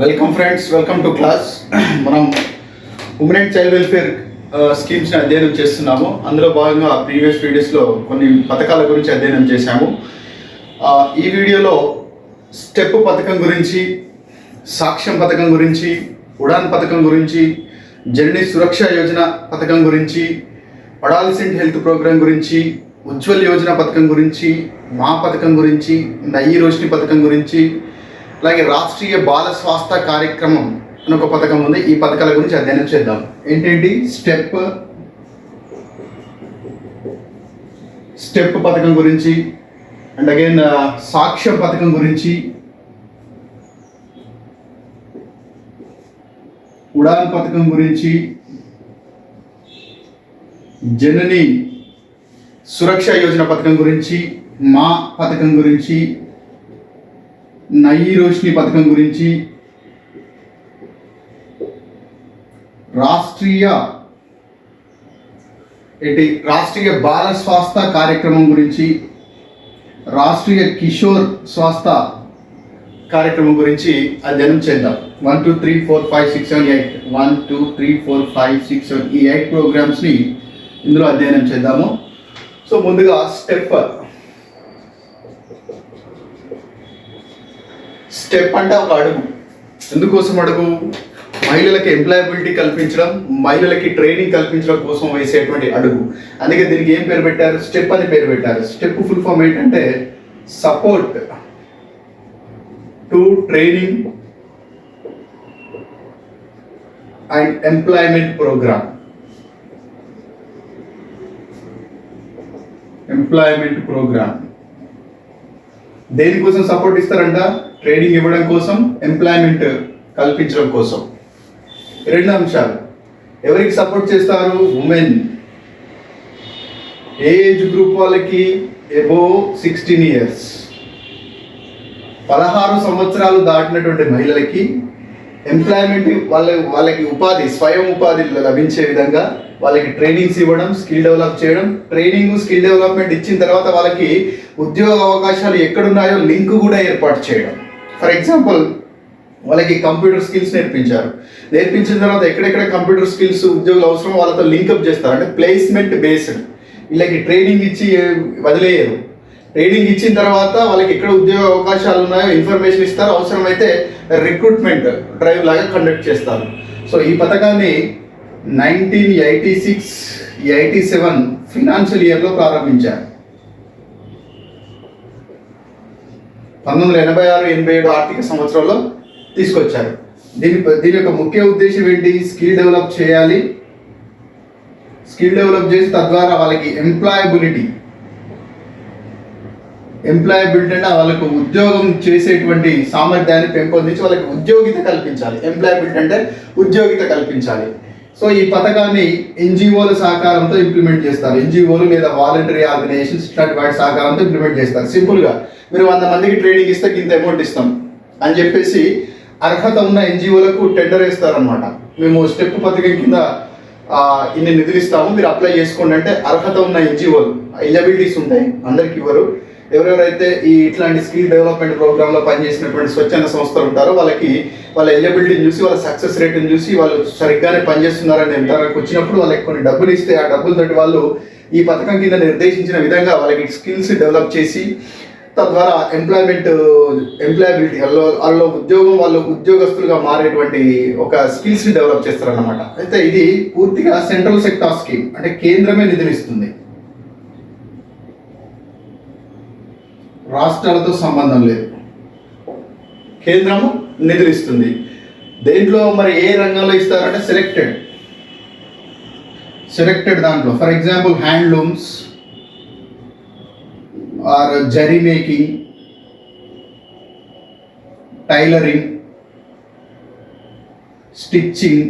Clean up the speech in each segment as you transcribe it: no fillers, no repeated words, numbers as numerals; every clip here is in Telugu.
Welcome friends, welcome to class. మనం ఉమెన్ అండ్ చైల్డ్ వెల్ఫేర్ స్కీమ్స్ని అధ్యయనం చేస్తున్నాము. అందులో భాగంగా ప్రీవియస్ వీడియోస్లో కొన్ని పథకాల గురించి అధ్యయనం చేశాము. ఈ వీడియోలో స్టెప్ పథకం గురించి, సాక్ష్యం పథకం గురించి, ఉడాన్ పథకం గురించి, జననీ సురక్ష యోజన పథకం గురించి, అడాలసెంట్ హెల్త్ ప్రోగ్రాం గురించి, ఉజ్వల్ యోజన పథకం గురించి, మా పథకం గురించి, నయీ రోష్ని పథకం గురించి, అలాగే రాష్ట్రీయ బాల స్వాస్థ్య కార్యక్రమం అని ఒక పథకం ఉంది. ఈ పథకాల గురించి అధ్యయనం చేద్దాం. ఏంటంటే స్టెప్ పథకం గురించి, అండ్ అగైన్ సాక్ష్యం పథకం గురించి, ఉడాన్ పథకం గురించి, జననీ సురక్ష యోజన పథకం గురించి, మా పథకం గురించి, నయీ రోష్ని పథకం గురించి, రాష్ట్రీయ బాల స్వాస్థ్య కార్యక్రమం గురించి, రాష్ట్రీయ కిషోర్ స్వాస్థ్య కార్యక్రమం గురించి అధ్యయనం చేద్దాం. 1 2 3 4 5 6 7 8 1 2 3 4 5 6 7 ఈ 8 ప్రోగ్రామ్స్ని ఇందులో అధ్యయనం చేద్దాము. సో ముందుగా స్టెప్ అంటే ఒక అడుగు. ఎందుకోసం అడుగు? మహిళలకి ఎంప్లాయబిలిటీ కల్పించడం, మహిళలకి ట్రైనింగ్ కల్పించడం కోసం వేసేటువంటి అడుగు. అందుకే దీనికి ఏం పేరు పెట్టారు? స్టెప్ అని పేరు పెట్టారు. స్టెప్ ఫుల్ ఫామ్ ఏంటంటే support to training and employment programme. దేనికోసం సపోర్ట్ ఇస్తారంట? ట్రైనింగ్ ఇవ్వడం కోసం, ఎంప్లాయ్మెంట్ కల్పించడం కోసం. రెండు అంశాలు. ఎవరికి సపోర్ట్ చేస్తారు? ఉమెన్. ఏ ఏజ్ గ్రూప్ వాళ్ళకి? Above 16 years. 16 సంవత్సరాలు దాటినటువంటి మహిళలకి ఎంప్లాయ్మెంట్, వాళ్ళకి ఉపాధి, స్వయం ఉపాధి లభించే విధంగా వాళ్ళకి ట్రైనింగ్స్ ఇవ్వడం, స్కిల్ డెవలప్ చేయడం. ట్రైనింగ్, స్కిల్ డెవలప్మెంట్ ఇచ్చిన తర్వాత వాళ్ళకి ఉద్యోగ అవకాశాలు ఎక్కడున్నాయో లింక్ కూడా ఏర్పాటు చేయడం. ఫర్ ఎగ్జాంపుల్, వాళ్ళకి కంప్యూటర్ స్కిల్స్ నేర్పించిన తర్వాత ఎక్కడెక్కడ కంప్యూటర్ స్కిల్స్ ఉద్యోగులు అవసరం వాళ్ళతో లింకప్ చేస్తారు. అంటే ప్లేస్మెంట్ బేస్డ్. వీళ్ళకి ట్రైనింగ్ ఇచ్చి వదిలేయరు. ట్రైనింగ్ ఇచ్చిన తర్వాత వాళ్ళకి ఎక్కడ ఉద్యోగ అవకాశాలు ఉన్నాయో ఇన్ఫర్మేషన్ ఇస్తారు. అవసరమైతే రిక్రూట్మెంట్ డ్రైవ్ లాగా కండక్ట్ చేస్తారు. సో ఈ పథకాన్ని 1986-87 ఫినాన్షియల్ ఇయర్లో ప్రారంభించారు. 1986-87 ఆర్థిక సంవత్సరంలో తీసుకొచ్చారు. దీని యొక్క ముఖ్య ఉద్దేశం ఏంటి? స్కిల్ డెవలప్ చేయాలి. స్కిల్ డెవలప్ చేసి తద్వారా వాళ్ళకి ఎంప్లాయబిలిటీ అంటే వాళ్ళకు ఉద్యోగం చేసేటువంటి సామర్థ్యాన్ని పెంపొందించి వాళ్ళకి ఉద్యోగిత కల్పించాలి. ఎంప్లాయబిలిటీ అంటే ఉద్యోగిత కల్పించాలి. సో ఈ పథకాన్ని ఎన్జిఓల సహకారంతో ఇంప్లిమెంట్ చేస్తారు. ఎన్జిఓలు లేదా వాలంటరీ ఆర్గనైజేషన్స్ ఇట్లాంటి వాటి సహకారంతో ఇంప్లిమెంట్ చేస్తారు. సింపుల్గా మీరు 100 మందికి ట్రైనింగ్ ఇస్తే ఇంత అమౌంట్ ఇస్తాం అని చెప్పేసి అర్హత ఉన్న ఎన్జిఓలకు టెండర్ వేస్తారనమాట. మేము స్టెప్ పథకం కింద ఇన్ని నిధులు ఇస్తాము, మీరు అప్లై చేసుకోండి అంటే అర్హత ఉన్న ఎన్జిఓలు, ఎలిజిబిలిటీస్ ఉంటాయి, అందరికి ఇవ్వరు. ఎవరెవరైతే ఇట్లాంటి స్కిల్ డెవలప్మెంట్ ప్రోగ్రాంలో పనిచేసినటువంటి స్వచ్ఛంద సంస్థలు ఉంటారో వాళ్ళ ఎలిజిబిలిటీని చూసి, వాళ్ళ సక్సెస్ రేట్ని చూసి, వాళ్ళు సరిగ్గానే పనిచేస్తున్నారని నిర్ధారణకు వచ్చినప్పుడు వాళ్ళకి కొన్ని డబ్బులు ఇస్తే ఆ డబ్బులతోటి వాళ్ళు ఈ పథకం కింద నిర్దేశించిన విధంగా వాళ్ళకి స్కిల్స్ డెవలప్ చేసి తద్వారా ఎంప్లాయబిలిటీ వాళ్ళు ఉద్యోగస్తులుగా మారేటువంటి ఒక స్కిల్స్ని డెవలప్ చేస్తారన్నమాట. అయితే ఇది పూర్తిగా సెంట్రల్ సెక్టార్ స్కీమ్, అంటే కేంద్రమే నిధులు ఇస్తుంది, రాష్ట్రాలతో సంబంధం లేదు. కేంద్రము నిధులు ఇస్తుంది. దేంట్లో మరి ఏ రంగంలో ఇస్తారంటే సెలెక్టెడ్ దాంట్లో. For example handlooms or zari making, tailoring, stitching,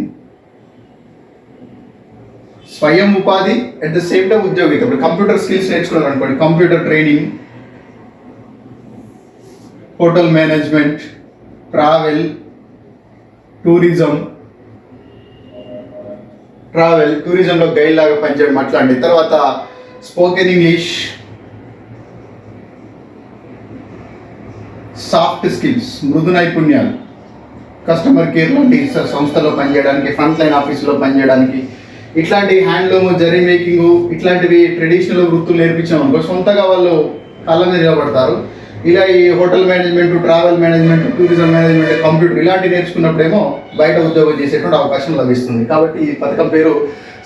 స్వయం ఉపాధి, అట్ ద సేమ్ టైం ఉద్యోగిత. ఇప్పుడు కంప్యూటర్ స్కిల్స్ నేర్చుకున్నారు అనుకోండి, computer training, hotel management, travel, టూరిజంలో గైడ్ లాగా పనిచేయడం అట్లాంటి. తర్వాత స్పోకెన్ ఇంగ్లీష్, సాఫ్ట్ స్కిల్స్, మృదు నైపుణ్యాలు, కస్టమర్ కేర్ లాంటి సంస్థలో పనిచేయడానికి, ఫ్రంట్ లైన్ ఆఫీసులో పనిచేయడానికి, ఇట్లాంటి హ్యాండ్లూమ్, జరీ మేకింగ్ ఇట్లాంటివి ట్రెడిషనల్ వృత్తులు నేర్పించాం అనుకో సొంతగా వాళ్ళు కళ్ళ మీద నిలబడతారు. ఇలా ఈ hotel management, travel management, tourism management, computer ఇలాంటివి నేర్చుకున్నప్పుడేమో బయట ఉద్యోగం చేసేటువంటి అవకాశం లభిస్తుంది. కాబట్టి ఈ పథకం పేరు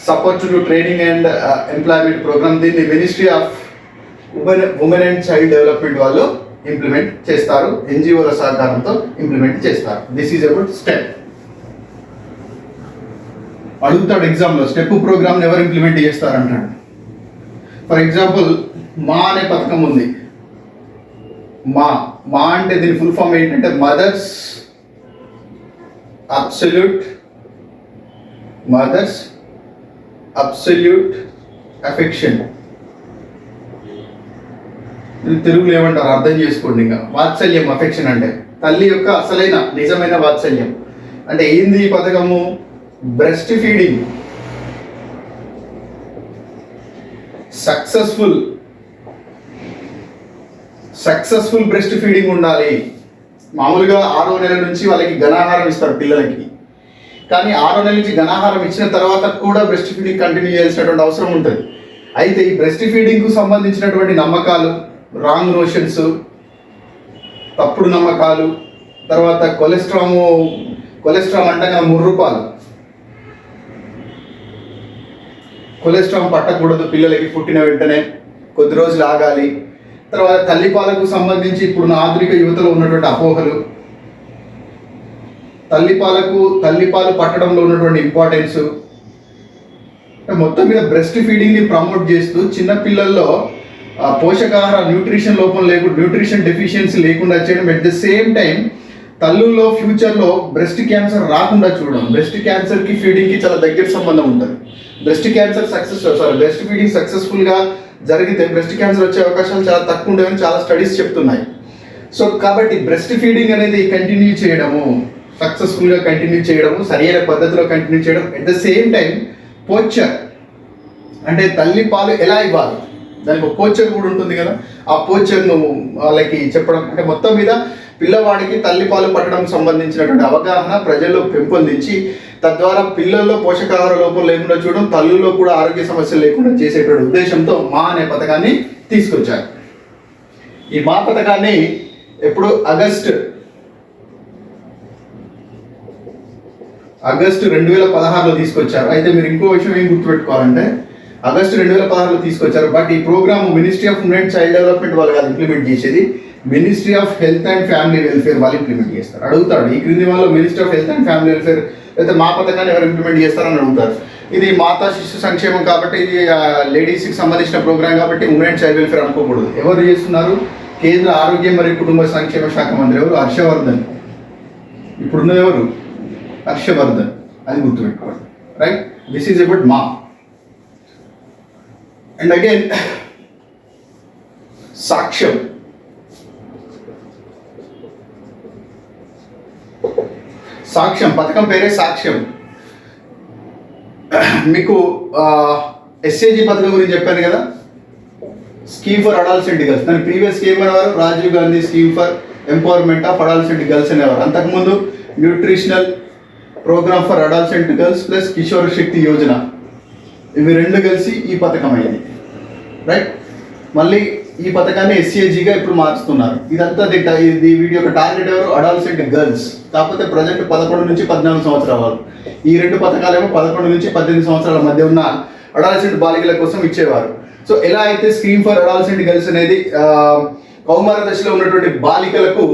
support to training and employment programme. దీన్ని ministry of women and child development వాళ్ళు ఇంప్లిమెంట్ చేస్తారు, ఎన్జిఓల సహకారంతో ఇంప్లిమెంట్ చేస్తారు. This is about step. అడుగుతాడు ఎగ్జామ్లో, స్టెప్ ప్రోగ్రామ్ని ఎవరు ఇంప్లిమెంట్ చేస్తారంటాడు. ఫర్ ఎగ్జాంపుల్ మా అనే పథకం ఉంది. మా అంటే దీని ఫుల్ ఫామ్ ఏంటంటే మదర్స్ అబ్సల్యూట్ అఫెక్షన్. తెలుగులో ఏమంటారు అర్థం చేసుకోండి. ఇంకా వాత్సల్యం, అఫెక్షన్ అంటే తల్లి యొక్క అసలైన నిజమైన వాత్సల్యం. అంటే ఏంది ఈ పథకము? Breast feeding, successful breast feeding ఉండాలి. మామూలుగా 6వ నెల నుంచి వాళ్ళకి ఘనాహారం ఇస్తారు పిల్లలకి, కానీ 6వ నెల నుంచి ఘనాహారం ఇచ్చిన తర్వాత కూడా బ్రెస్ట్ ఫీడింగ్ కంటిన్యూ చేయాల్సినటువంటి అవసరం ఉంటుంది. అయితే ఈ బ్రెస్ట్ ఫీడింగ్కు సంబంధించినటువంటి నమ్మకాలు, రాంగ్ నోషన్స్, తప్పుడు నమ్మకాలు, తర్వాత కొలెస్ట్రామ్ అంటే 3 రూపాయలు కొలెస్ట్రామ్ పట్టకూడదు పిల్లలకి, పుట్టిన వెంటనే కొద్ది రోజులు ఆగాలి. తర్వాత తల్లిపాలకు సంబంధించి ఇప్పుడు ఆధునిక యువతలో ఉన్నటువంటి అపోహలు, తల్లిపాలు పట్టడంలో ఉన్నటువంటి ఇంపార్టెన్స్, మొత్తం మీద బ్రెస్ట్ ఫీడింగ్ని ప్రమోట్ చేస్తూ చిన్న పిల్లల్లో పోషకాహార న్యూట్రిషన్ డెఫిషియన్సీ లేకుండా చేయడం, ఎట్ ద సేమ్ టైం తల్లుల్లో ఫ్యూచర్లో బ్రెస్ట్ క్యాన్సర్ రాకుండా చూడడం. బ్రెస్ట్ క్యాన్సర్కి ఫీడింగ్కి చాలా దగ్గర సంబంధం ఉంటుంది. బ్రెస్ట్ ఫీడింగ్ సక్సెస్ఫుల్గా జరిగితే బ్రెస్ట్ క్యాన్సర్ వచ్చే అవకాశాలు చాలా తక్కువ ఉండేవని చాలా స్టడీస్ చెప్తున్నాయి. సో కాబట్టి బ్రెస్ట్ ఫీడింగ్ అనేది సక్సెస్ఫుల్గా కంటిన్యూ చేయడము, సరైన పద్ధతిలో కంటిన్యూ చేయడం, at the same time posture అంటే తల్లి పాలు ఎలా ఇవ్వాలి, దానికి ఒక పోచర్ కూడా ఉంటుంది కదా, ఆ పోచర్ను వాళ్ళకి చెప్పడం. అంటే మొత్తం మీద పిల్లవాడికి తల్లిపాలు పట్టడం సంబంధించినటువంటి అవగాహన ప్రజల్లో పెంపొందించి తద్వారా పిల్లల్లో పోషకాహార లోపం లేకుండా చూడడం, తల్లుల్లో కూడా ఆరోగ్య సమస్యలు లేకుండా చేసేటువంటి ఉద్దేశంతో మా అనే పథకాన్ని తీసుకొచ్చారు. ఈ మా పథకాన్ని ఎప్పుడు ఆగస్టు 2016లో తీసుకొచ్చారు. అయితే మీరు ఇంకో విషయం ఏం గుర్తుపెట్టుకోవాలంటే ఆగస్టు 2016లో తీసుకొచ్చారు. బట్ ఈ programme ministry of women and child development వాళ్ళు కాదు ఇంప్లిమెంట్ చేసేది, ministry of health and family welfare వాళ్ళు ఇంప్లిమెంట్ చేస్తారు. అడుగుతాడు ఈ క్రింది వాళ్ళు ministry of health and family welfare అయితే మా పథకాన్ని ఎవరు ఇంప్లిమెంట్ చేస్తారని అడుగుతారు. ఇది మాతా శిశు సంక్షేమం కాబట్టి, ఇది లేడీస్కి సంబంధించిన ప్రోగ్రామ్ కాబట్టి ఉమెన్ అండ్ చైల్డ్ వెల్ఫేర్ అనుకోకూడదు. ఎవరు చేస్తున్నారు? కేంద్ర ఆరోగ్య మరియు కుటుంబ సంక్షేమ శాఖ మంత్రి ఎవరు? హర్షవర్ధన్. ఇప్పుడున్నది ఎవరు? హర్షవర్ధన్. అది గుర్తుపెట్టుకోండి. రైట్, దిస్ ఈజ్ అబౌట్ మా. అండ్ అగైన్ సాక్ష్యం. పథకం పేరే సాక్ష్యం. మీకు ఎస్ఏజీ పథకం గురించి చెప్పాను కదా, స్కీమ్ ఫర్ అడాల్సెంట్ గర్ల్స్. దాని ప్రీవియస్ స్కీమ్ అనేవారు Rajiv Gandhi scheme for empowerment of adolescent girls అనేవారు. అంతకుముందు nutritional programme for adolescent girls plus Kishore Shakti Yojana, ఇవి 2 కలిసి ఈ పథకం అయింది. రైట్, మళ్ళీ ఈ పథకాన్ని ఎస్సీఏజీగా ఇప్పుడు మార్చుతున్నారు. ఇదంతా ఇది వీడియో యొక్క టార్గెట్ ఎవరు? Adolescent girls. కాకపోతే ప్రజెంట్ 11 నుంచి 14 సంవత్సరాల వాళ్ళు. ఈ 2 పథకాలేమో 11 నుంచి 18 సంవత్సరాల మధ్య ఉన్న అడాల్సెంట్ బాలికల కోసం ఇచ్చేవారు. సో ఎలా అయితే స్కీమ్ ఫర్ అడాల్సెంట్ గర్ల్స్ అనేది కౌమార దశలో ఉన్నటువంటి బాలికలకు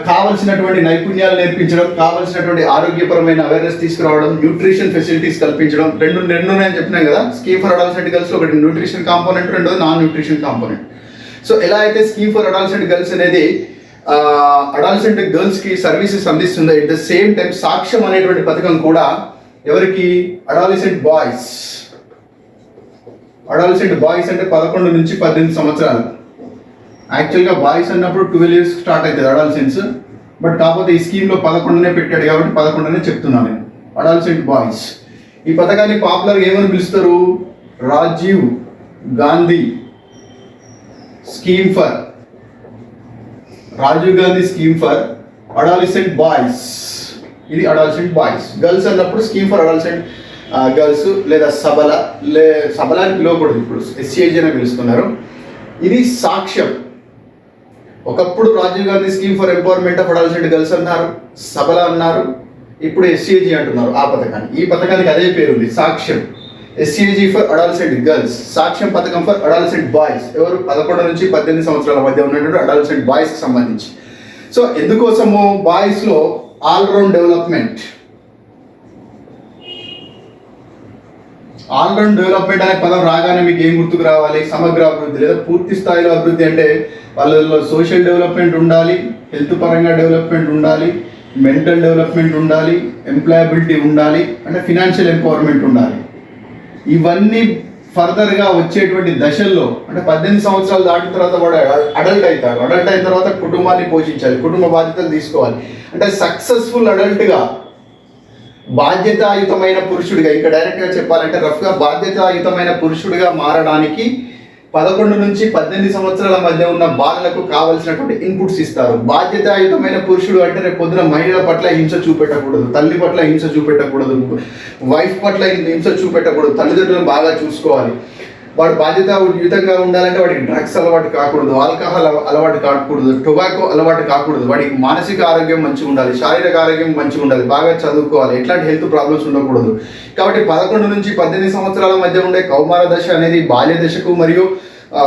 కావలసినటువంటి నైపుణ్యాలు నేర్పించడం, కావలసినటువంటి ఆరోగ్యపరమైన అవేర్నెస్ తీసుకురావడం, న్యూట్రిషన్ ఫెసిలిటీస్ కల్పించడం, రెండు నేను చెప్పినాం కదా. స్కీమ్ ఫర్ అడాల్సెంట్ గర్ల్స్ ఒకటి న్యూట్రిషన్ కాంపోనెంట్, రెండోది నాన్ న్యూట్రిషన్ కాంపోనెంట్. సో ఎలా అయితే స్కీమ్ ఫర్ అడాల్సెంట్ గర్ల్స్ అనేది అడాల్సెంట్ గర్ల్స్కి సర్వీసెస్ అందిస్తుందో, at the same time Saksham అనేటువంటి పథకం కూడా ఎవరికి? Adolescent boys. అడాలసెంట్ బాయ్స్ అంటే 11 నుంచి 18 సంవత్సరాలు. యాక్చువల్గా బాయ్స్ అన్నప్పుడు 12 years స్టార్ట్ అవుతుంది అడాలసెన్స్. బట్ కాకపోతే ఈ స్కీమ్లో 11నే పెట్టాడు కాబట్టి 11నే చెప్తున్నాను నేను. Adolescent boys. ఈ పథకాన్ని పాపులర్గా ఏమని పిలుస్తారు? Rajiv Gandhi scheme for adolescent boys, ఇది అడాలసెంట్ బాయ్స్. గర్ల్స్ అన్నప్పుడు స్కీమ్ ఫర్ అడాలసెంట్ గర్ల్స్ లేదా సబల అని పిలవకూడదు, ఇప్పుడు SCAG అని పిలుస్తున్నారు. ఇది సాక్ష్యం. ఒకప్పుడు Rajiv Gandhi scheme for empowerment of adolescent girls అన్నారు, సబల అన్నారు, ఇప్పుడు SCAG అంటున్నారు ఆ పథకాన్ని. ఈ పథకానికి అదే పేరు ఉంది, సాక్ష్యం. SCAG ఫర్ అడాలసెంట్ గర్ల్స్, సాక్ష్యం పథకం ఫర్ అడాలసెంట్ బాయ్స్. ఎవరు 11 నుంచి 18 సంవత్సరాల మధ్య ఉన్నటువంటి అడాలసెంట్ బాయ్స్కి సంబంధించి. సో ఎందుకోసము బాయ్స్లో ఆల్రౌండ్ డెవలప్మెంట్. ఆల్రౌండ్ డెవలప్మెంట్ అనే పదం రాగానే మీకు ఏం గుర్తుకు రావాలి? సమగ్ర అభివృద్ధి లేదా పూర్తి స్థాయిలో అభివృద్ధి. అంటే వాళ్ళలో సోషల్ డెవలప్మెంట్ ఉండాలి, హెల్త్ పరంగా డెవలప్మెంట్ ఉండాలి, మెంటల్ డెవలప్మెంట్ ఉండాలి, ఎంప్లాయబిలిటీ ఉండాలి, అంటే ఫినాన్షియల్ ఎంపవర్మెంట్ ఉండాలి. ఇవన్నీ ఫర్దర్గా వచ్చేటువంటి దశల్లో, అంటే 18 సంవత్సరాలు దాటిన తర్వాత వాడు అడల్ట్ అవుతాడు. అడల్ట్ అయిన తర్వాత కుటుంబాన్ని పోషించాలి, కుటుంబ బాధ్యతలు తీసుకోవాలి. అంటే సక్సెస్ఫుల్ అడల్ట్గా, బాధ్యతాయుతమైన పురుషుడిగా, ఇంకా డైరెక్ట్గా చెప్పాలంటే రఫ్గా బాధ్యతాయుతమైన పురుషుడిగా మారడానికి 11 నుంచి 18 సంవత్సరాల మధ్య ఉన్న బాలలకు కావలసినటువంటి ఇన్పుట్స్ ఇస్తారు. బాధ్యతాయుతమైన పురుషుడు అంటే రేపు పొద్దున మహిళల పట్ల హింస చూపెట్టకూడదు, తల్లి పట్ల హింస చూపెట్టకూడదు, వైఫ్ పట్ల హింస చూపెట్టకూడదు, తల్లిదండ్రులను బాగా చూసుకోవాలి. వాడు బాధ్యతాయుతంగా ఉండాలంటే వాడికి డ్రగ్స్ అలవాటు కాకూడదు, ఆల్కహాల్ అలవాటు కాకూడదు, టొబాకో అలవాటు కాకూడదు, వాడికి మానసిక ఆరోగ్యం మంచిగా ఉండాలి, శారీరక ఆరోగ్యం మంచిగా ఉండాలి, బాగా చదువుకోవాలి, ఎట్లాంటి హెల్త్ ప్రాబ్లమ్స్ ఉండకూడదు. కాబట్టి 11 నుంచి 18 సంవత్సరాల మధ్య ఉండే కౌమార దశ అనేది బాల్య దశకు మరియు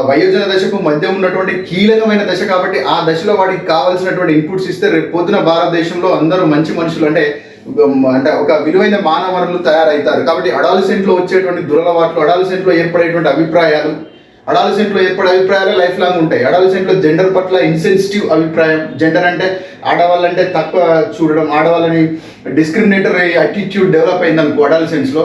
వయోజన దశకు మధ్య ఉన్నటువంటి కీలకమైన దశ. కాబట్టి ఆ దశలో వాడికి కావాల్సినటువంటి ఇన్పుట్స్ ఇస్తే రేపు పొద్దున భారతదేశంలో అందరూ మంచి మనుషులు, అంటే ఒక విలువైన మానవ వనరులు తయారవుతారు. కాబట్టి అడాలసెంట్లో వచ్చేటువంటి దురలవాట్లు, అడాలసెంట్లో ఏర్పడేటువంటి అభిప్రాయాలు, అడాలసెంట్లో ఏర్పడే అభిప్రాయాలు లైఫ్ లాంగ్ ఉంటాయి. అడాలసెంట్లో జెండర్ పట్ల ఇన్సెన్సిటివ్ అభిప్రాయం, జెండర్ అంటే ఆడవాళ్ళంటే తక్కువ చూడడం, ఆడవాళ్ళని డిస్క్రిమినేటరీ అటిట్యూడ్ డెవలప్ అయిందనుకో అడాలసెంట్స్లో,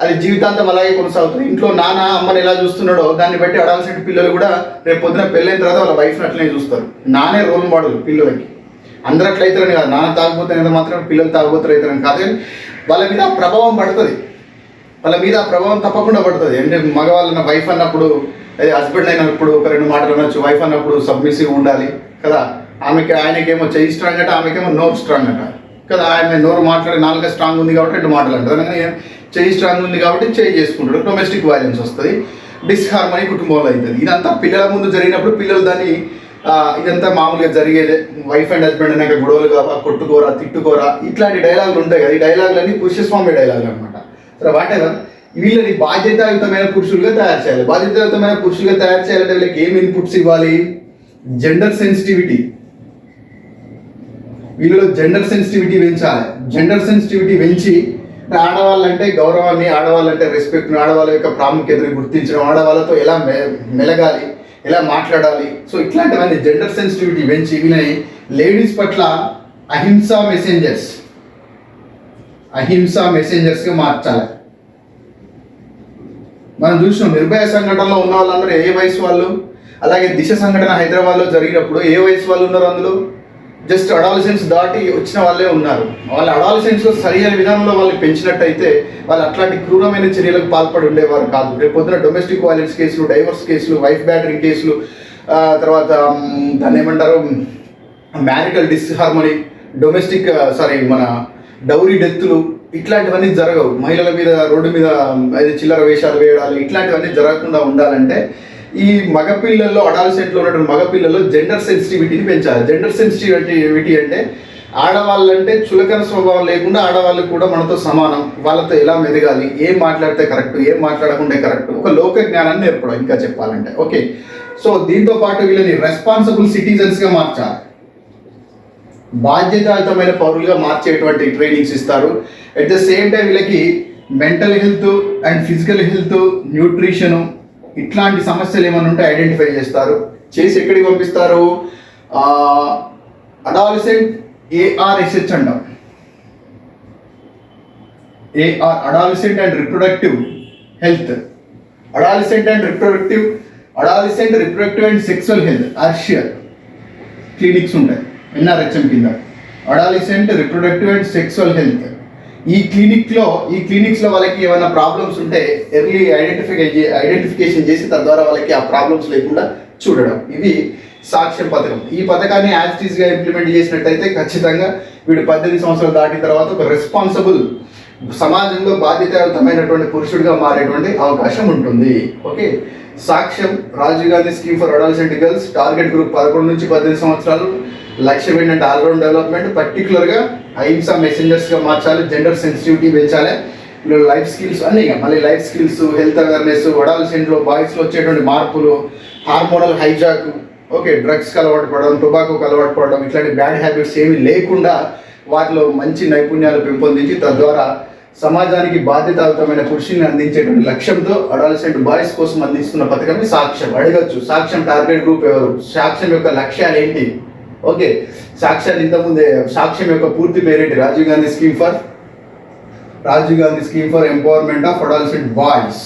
అది జీవితాంతం అలాగే కొనసాగుతుంది. ఇంట్లో నాన్న అమ్మని ఎలా చూస్తున్నాడో దాన్ని బట్టి అడాలసెంట్ పిల్లలు కూడా రేపు పొద్దున పెళ్ళైన తర్వాత వాళ్ళ వైఫ్ని అట్లనే చూస్తారు. నానే రోల్ మోడల్ పిల్లలకి. అందరూ అట్లా అవుతారని కాదు, నాన్న తాగుపోతే మాత్రం పిల్లలు తాగుపోతారు అవుతారని కాదు, కానీ వాళ్ళ మీద ఆ ప్రభావం పడుతుంది, వాళ్ళ మీద ఆ ప్రభావం తప్పకుండా పడుతుంది. అంటే మగవాళ్ళ వైఫ్ అన్నప్పుడు, అదే హస్బెండ్ అయినప్పుడు ఒక 2 మాటలు అనొచ్చు, వైఫ్ అన్నప్పుడు సబ్మిసివ్ ఉండాలి కదా. ఆయనకేమో చెయ్యి స్ట్రాంగ్ అంటే, ఆమెకేమో నోరు స్ట్రాంగ్ అంట కదా. ఆయన నోరు మాట్లాడే నాలుగు స్ట్రాంగ్ ఉంది కాబట్టి 2 మాటలు అంటారు, కానీ చెయ్యి స్ట్రాంగ్ ఉంది కాబట్టి చెయ్యి చేసుకుంటాడు. డొమెస్టిక్ వైలెన్స్ వస్తుంది, డిస్హార్మనీ కుటుంబంలో అవుతుంది. ఇదంతా పిల్లల ముందు జరిగినప్పుడు పిల్లలు దాన్ని ఇదంతా మామూలుగా జరిగేదే. వైఫ్ అండ్ హస్బెండ్ అనేక గొడవలు కావా, కొట్టుకోరా, తిట్టుకోరా, ఇట్లాంటి డైలాగులు ఉంటాయి కదా. ఈ డైలాగులన్నీ పురుషస్వామ్య డైలాగులు అనమాట. సరే వాటెవర్, వీళ్ళని బాధ్యతాయుతమైన పురుషులుగా తయారు చేయాలి. బాధ్యతాయుతమైన పురుషులుగా తయారు చేయాలంటే వీళ్ళకి ఏం ఇన్పుట్స్ ఇవ్వాలి? జెండర్ సెన్సిటివిటీ, వీళ్ళలో జెండర్ సెన్సిటివిటీ పెంచాలి. జెండర్ సెన్సిటివిటీ పెంచి ఆడవాళ్ళంటే గౌరవాన్ని, ఆడవాళ్ళంటే రెస్పెక్ట్ని, ఆడవాళ్ళ యొక్క ప్రాముఖ్యతని గుర్తించడం, ఆడవాళ్ళతో ఎలా మెలగాలి, ఎలా మాట్లాడాలి, సో ఇట్లాంటివన్నీ జెండర్ సెన్సిటివిటీ పెంచి వీళ్ళని లేడీస్ పట్ల అహింసా మెసెంజర్స్గా మార్చాలి. మనం చూసినాం నిర్భయ సంఘటనలో ఉన్న వాళ్ళందరూ ఏ వయసు వాళ్ళు, అలాగే దిశ సంఘటన హైదరాబాద్లో జరిగినప్పుడు ఏ వయసు వాళ్ళు ఉన్నారు? అందులో జస్ట్ అడాలసెన్స్ దాటి వచ్చిన వాళ్ళే ఉన్నారు. వాళ్ళ అడాలసెన్స్లో సరైన విధానంలో వాళ్ళని పెంచినట్టయితే వాళ్ళు అట్లాంటి క్రూరమైన చర్యలకు పాల్పడి ఉండేవారు కాదు. రేపు పొద్దున డొమెస్టిక్ వైలెన్స్ కేసులు, డైవర్స్ కేసులు, వైఫ్ బ్యాటరింగ్ కేసులు, తర్వాత దాన్ని ఏమంటారు మ్యారిటల్ డిస్హార్మనీ, మన డౌరీ డెత్తులు, ఇట్లాంటివన్నీ జరగవు. మహిళల మీద రోడ్డు మీద చిల్లర వేషాలు వేయడాలు, ఇట్లాంటివన్నీ జరగకుండా ఉండాలంటే ఈ మగపిల్లల్లో, అడాలసెంట్లో ఉన్నటువంటి మగపిల్లల్లో జెండర్ సెన్సిటివిటీని పెంచాలి. జెండర్ సెన్సిటివిటీ అంటే ఆడవాళ్ళంటే చులకన స్వభావం లేకుండా ఆడవాళ్ళు కూడా మనతో సమానం, వాళ్ళతో ఎలా మెదగాలి, ఏం మాట్లాడితే కరెక్ట్, ఏం మాట్లాడకుంటే కరెక్ట్, ఒక లోక జ్ఞానాన్ని నేర్పడం ఇంకా చెప్పాలంటే. ఓకే, సో దీంతో పాటు వీళ్ళని రెస్పాన్సిబుల్ సిటిజన్స్గా మార్చాలి, బాధ్యతాయుతమైన పౌరులుగా మార్చేటువంటి ట్రైనింగ్స్ ఇస్తారు. అట్ ద సేమ్ టైం వీళ్ళకి mental health and physical health, nutrition, ఇట్లాంటి సమస్యలు ఏమైనా ఉంటే ఐడెంటిఫై చేస్తారు, చేసి ఎక్కడికి పంపిస్తారు? అడాలసెంట్ ARSH అంటాం, adolescent and reproductive health, adolescent reproductive and sexual health, అర్షియర్ క్లినిక్స్ ఉంటాయి NRHM కింద. Adolescent reproductive and sexual health, ఈ క్లినిక్స్లో వాళ్ళకి ఏమైనా ప్రాబ్లమ్స్ ఉంటే ఎర్లీ ఐడెంటిఫికేషన్ చేసి తద్వారా వాళ్ళకి ఆ ప్రాబ్లమ్స్ లేకుండా చూడడం. ఇవి సాక్ష్యం పథకం. ఈ పథకాన్ని యాజిటీస్గా ఇంప్లిమెంట్ చేసినట్టయితే ఖచ్చితంగా వీడు 18 సంవత్సరాలు దాటిన తర్వాత ఒక రెస్పాన్సిబుల్, సమాజంలో బాధ్యతాయుతమైనటువంటి పురుషుడిగా మారేటువంటి అవకాశం ఉంటుంది. Okay, Saksham Rajiv Gandhi scheme for adolescent girls, target group 11 నుంచి 18 సంవత్సరాలు. లక్ష్యం ఏంటంటే ఆల్రౌండ్ డెవలప్మెంట్, పర్టికులర్గా అహింస మెసెంజర్స్గా మార్చాలి, జెండర్ సెన్సిటివిటీ పెంచాలి, లైఫ్ స్కిల్స్ అన్నీ, మళ్ళీ లైఫ్ స్కిల్స్, హెల్త్ అవేర్నెస్, అడాలసెంట్లో బాయ్స్లో వచ్చేటువంటి మార్పులు, హార్మోనల్ హైజాక్, ఓకే, డ్రగ్స్కి అలవాటు పడడం, టొబాకోకి అలవాటు పడడం, ఇట్లాంటి బ్యాడ్ హ్యాబిట్స్ ఏమీ లేకుండా వాటిలో మంచి నైపుణ్యాలు పెంపొందించి తద్వారా సమాజానికి బాధ్యతాయుతమైన పురుషుల్ని అందించేటువంటి లక్ష్యంతో అడాలసెంట్ బాయ్స్ కోసం అందిస్తున్న పథకమే సాక్ష్యం. అడగచ్చు, సాక్ష్యం టార్గెట్ గ్రూప్ ఎవరు, సాక్ష్యం యొక్క లక్ష్యాలు ఏంటి? ఓకే, సాక్ష్యాన్ని ఇంతకుముందే, సాక్ష్యం యొక్క పూర్తి పేరేంటి? Rajiv Gandhi scheme for empowerment of adolescent boys.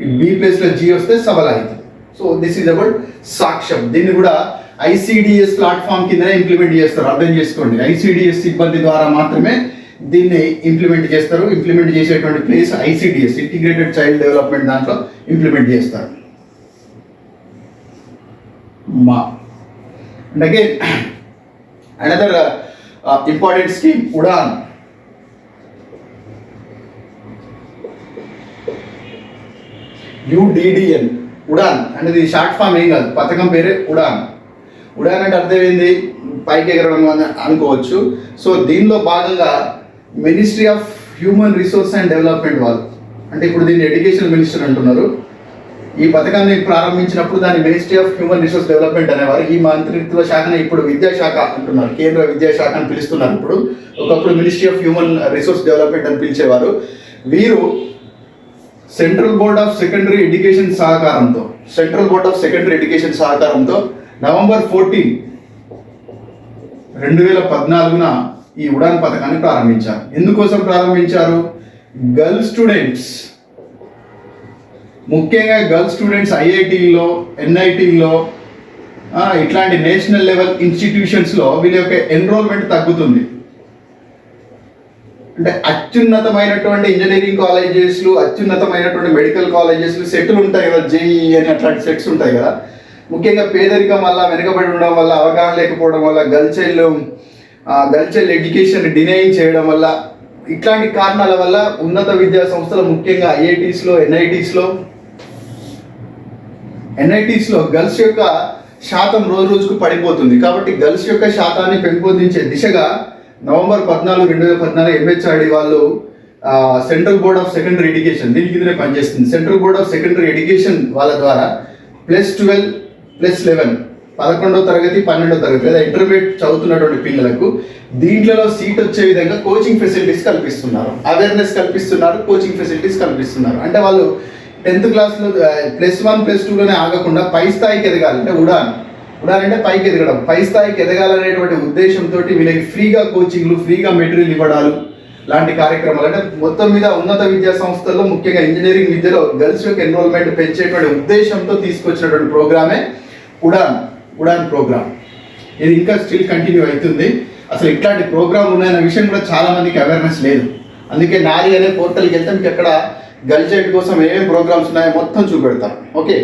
ఈ బి ప్లేస్లో జీ వస్తే సబలా అయితే. సో దిస్ ఈజ్ అబౌట్ సాక్ష్యం. దీన్ని కూడా ఐసిడిఎస్ ప్లాట్ఫామ్ కిందనే ఇంప్లిమెంట్ చేస్తారు, అర్థం చేసుకోండి. ఐసిడిఎస్ సిబ్బంది ద్వారా మాత్రమే దీన్ని ఇంప్లిమెంట్ చేస్తారు. ఇంప్లిమెంట్ చేసేటువంటి place ICDS, integrated child development, దాంట్లో ఇంప్లిమెంట్ చేస్తారు. And again another important scheme Udaan. UDDN, Udaan అనేది షార్ట్ ఫామ్ ఏం కాదు, పథకం పేరే ఉడాన్. ఉడాన్ అంటే అర్థం ఏంది? పైకి ఎగరడం అని అనుకోవచ్చు. సో దీనిలో భాగంగా ministry of human resource and development వాళ్ళు, అంటే ఇప్పుడు దీన్ని ఎడ్యుకేషన్ మినిస్టర్ అంటున్నారు. ఈ పథకాన్ని ప్రారంభించినప్పుడు దాన్ని ministry of human resource development అనేవారు. ఈ మంత్రిత్వ శాఖను ఇప్పుడు విద్యాశాఖ అంటున్నారు, కేంద్ర విద్యాశాఖ అని పిలుస్తున్నారు. ఇప్పుడు ఒకప్పుడు ministry of human resource development అని పిలిచేవారు. వీరు central board of secondary education సహకారంతో నవంబర్ 14, 2014న ఈ ఉడాన్ పథకాన్ని ప్రారంభించారు. ఎందుకోసం ప్రారంభించారు? గర్ల్ స్టూడెంట్స్, ముఖ్యంగా గర్ల్ స్టూడెంట్స్ ఐఐటీల్లో, ఎన్ఐటీల్లో, ఇట్లాంటి నేషనల్ లెవెల్ ఇన్స్టిట్యూషన్స్లో వీళ్ళ యొక్క ఎన్రోల్మెంట్ తగ్గుతుంది. అంటే అత్యున్నతమైనటువంటి ఇంజనీరింగ్ కాలేజెస్లు, అత్యున్నతమైనటువంటి మెడికల్ కాలేజెస్లు సెట్లు ఉంటాయి కదా, జేఈ అని అట్లాంటి సెట్స్ ఉంటాయి కదా. ముఖ్యంగా పేదరికం వల్ల, వెనుకబడి ఉండడం వల్ల, అవగాహన లేకపోవడం వల్ల, గర్ల్ చైల్డ్ ఎడ్యుకేషన్ డినైన్ చేయడం వల్ల, ఇట్లాంటి కారణాల వల్ల ఉన్నత విద్యా సంస్థలు, ముఖ్యంగా ఐఐటీస్లో, ఎన్ఐటీస్లో గర్ల్స్ యొక్క శాతం రోజుకు పడిపోతుంది. కాబట్టి గర్ల్స్ యొక్క శాతాన్ని పెంపొందించే దిశగా నవంబర్ 14, 2014 MHRD వాళ్ళు central board of secondary education, దీని కిందనే పనిచేస్తుంది. Central board of secondary education వాళ్ళ ద్వారా +12, +11, 11వ తరగతి, 12వ తరగతి లేదా ఇంటర్మీడియట్ చదువుతున్నటువంటి పిల్లలకు దీంట్లో సీట్ వచ్చే విధంగా కోచింగ్ ఫెసిలిటీస్ కల్పిస్తున్నారు, అవేర్నెస్ కల్పిస్తున్నారు, కోచింగ్ ఫెసిలిటీస్ కల్పిస్తున్నారు. అంటే వాళ్ళు 10th క్లాస్లో +1, +2లోనే ఆగకుండా పై స్థాయికి ఎదగాలి. అంటే ఉడాన్ అంటే పైకి ఎదగడం, పై స్థాయికి ఎదగాలనేటువంటి ఉద్దేశంతో వీళ్ళకి ఫ్రీగా కోచింగ్లు, ఫ్రీగా మెటీరియల్ ఇవ్వడాలు లాంటి కార్యక్రమాలు. అంటే మొత్తం మీద ఉన్నత విద్యా సంస్థల్లో, ముఖ్యంగా ఇంజనీరింగ్ విద్యలో గర్ల్స్ యొక్క ఎన్రోల్మెంట్ పెంచేటువంటి ఉద్దేశంతో తీసుకొచ్చినటువంటి ప్రోగ్రామే ఉడాన్ ప్రోగ్రామ్. ఇది ఇంకా స్టిల్ కంటిన్యూ అవుతుంది. అసలు ఇట్లాంటి ప్రోగ్రాంలు ఉన్నాయన్న విషయం కూడా చాలా మందికి అవేర్నెస్ లేదు. అందుకే నారీ అనే పోర్టల్కి వెళ్తే మీకు ఎక్కడ గర్ల్ చైల్డ్ కోసం ఏమేమి ప్రోగ్రామ్స్ ఉన్నాయో మొత్తం చూపెడతాం. ఓకే.